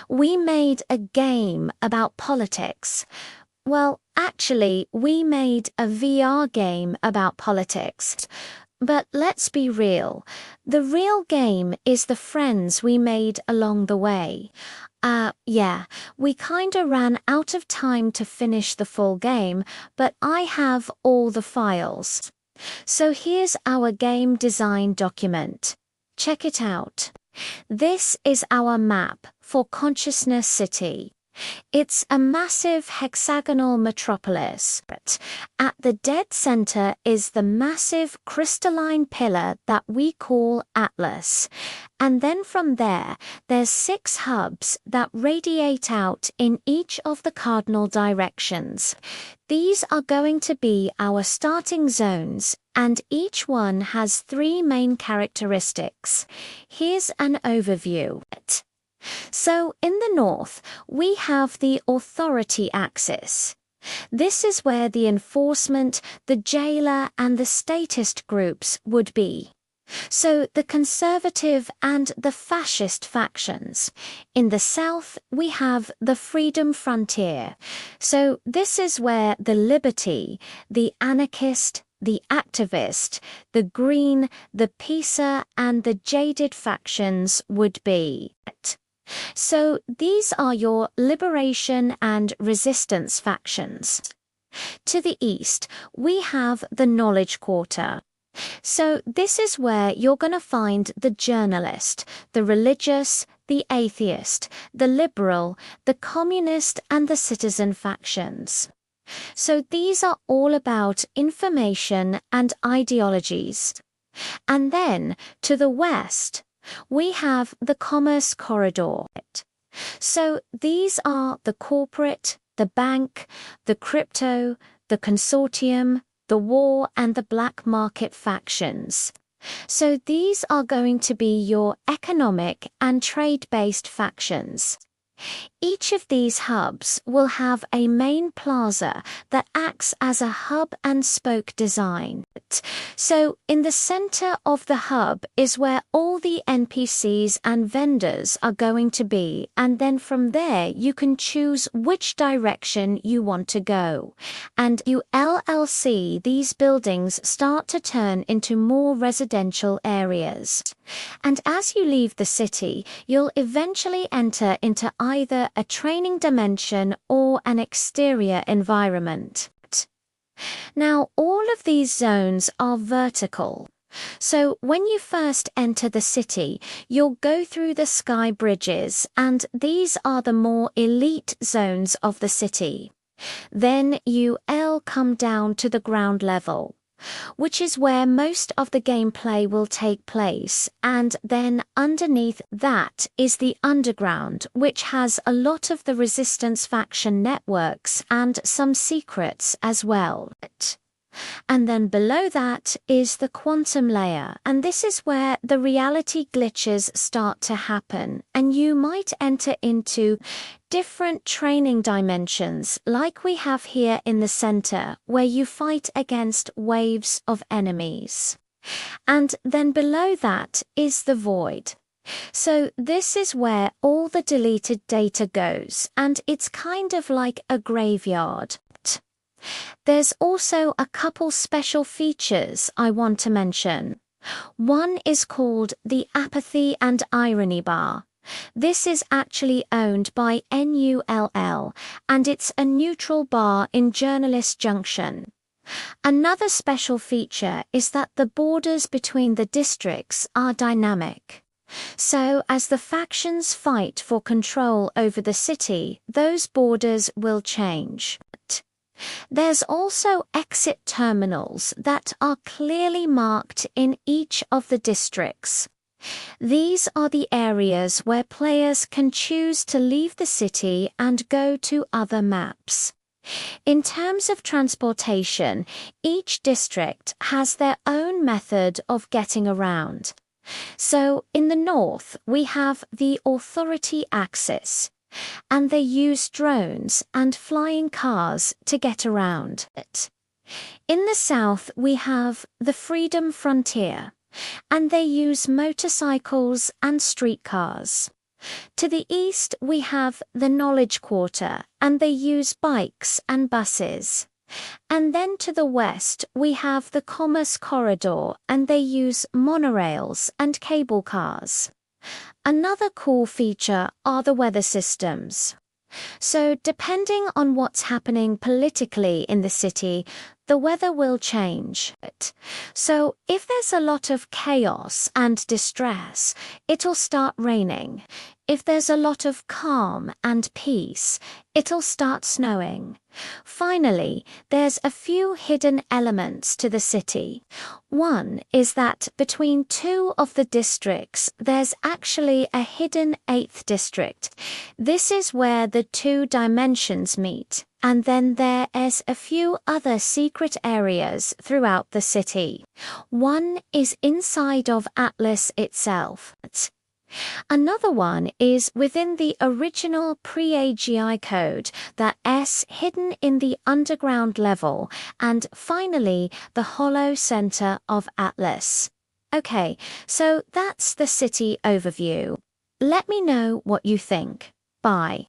We made a game about politics. Well, actually, we made a VR game about politics. But let's be real. The real game is the friends we made along the way. Yeah, we kinda ran out of time to finish the full game, but I have all the files. So here's our game design document. Check it out. This is our map for Consciousness City. It's a massive hexagonal metropolis. At the dead center is the massive crystalline pillar that we call Atlas. And then from there, there's 6 hubs that radiate out in each of the cardinal directions. These are going to be our starting zones, and each one has 3 main characteristics. Here's an overview. So in the north, we have the authority axis. This is where the enforcement, the jailer, and the statist groups would be. So the conservative and the fascist factions. In the south, we have the freedom frontier. So this is where the liberty, the anarchist, the activist, the green, the peacer, and the jaded factions would be. So these are your liberation and resistance factions. To the east, we have the knowledge quarter. So this is where you're going to find the journalist, the religious, the atheist, the liberal, the communist, and the citizen factions. So these are all about information and ideologies. And then, to the west, we have the commerce corridor. So these are the corporate, the bank, the crypto, the consortium, the war, and the black market factions. So these are going to be your economic and trade-based factions. Each of these hubs will have a main plaza that acts as a hub and spoke design. So in the center of the hub is where all the NPCs and vendors are going to be, and then from there you can choose which direction you want to go. And you LLC these buildings start to turn into more residential areas. And as you leave the city, you'll eventually enter into either a training dimension or an exterior environment. Now, all of these zones are vertical. So when you first enter the city, you'll go through the sky bridges, and these are the more elite zones of the city. Then you come down to the ground level, which is where most of the gameplay will take place, and then underneath that is the underground, which has a lot of the resistance faction networks and some secrets as well. And then below that is the quantum layer, and this is where the reality glitches start to happen, and you might enter into different training dimensions like we have here in the center, where you fight against waves of enemies. And then below that is the void. So this is where all the deleted data goes, and it's kind of like a graveyard. There's also a couple special features I want to mention. One is called the Apathy and Irony Bar. This is actually owned by NULL, and it's a neutral bar in Journalist Junction. Another special feature is that the borders between the districts are dynamic. So as the factions fight for control over the city, those borders will change. There's also exit terminals that are clearly marked in each of the districts. These are the areas where players can choose to leave the city and go to other maps. In terms of transportation, each district has their own method of getting around. So in the north, we have the authority axis, and they use drones and flying cars to get around it. In the south, we have the freedom frontier, and they use motorcycles and streetcars. To the east, we have the Knowledge Quarter, and they use bikes and buses. And then to the west, we have the Commerce Corridor, and they use monorails and cable cars. Another cool feature are the weather systems. So, depending on what's happening politically in the city, the weather will change. So, if there's a lot of chaos and distress, it'll start raining. If there's a lot of calm and peace, it'll start snowing. Finally, there's a few hidden elements to the city. One is that between two of the districts, there's actually a hidden eighth district. This is where the two dimensions meet. And then there is a few other secret areas throughout the city. One is inside of Atlas itself. Another one is within the original pre-AGI code, that S hidden in the underground level, and finally the hollow center of Atlas. Okay, so that's the city overview. Let me know what you think. Bye.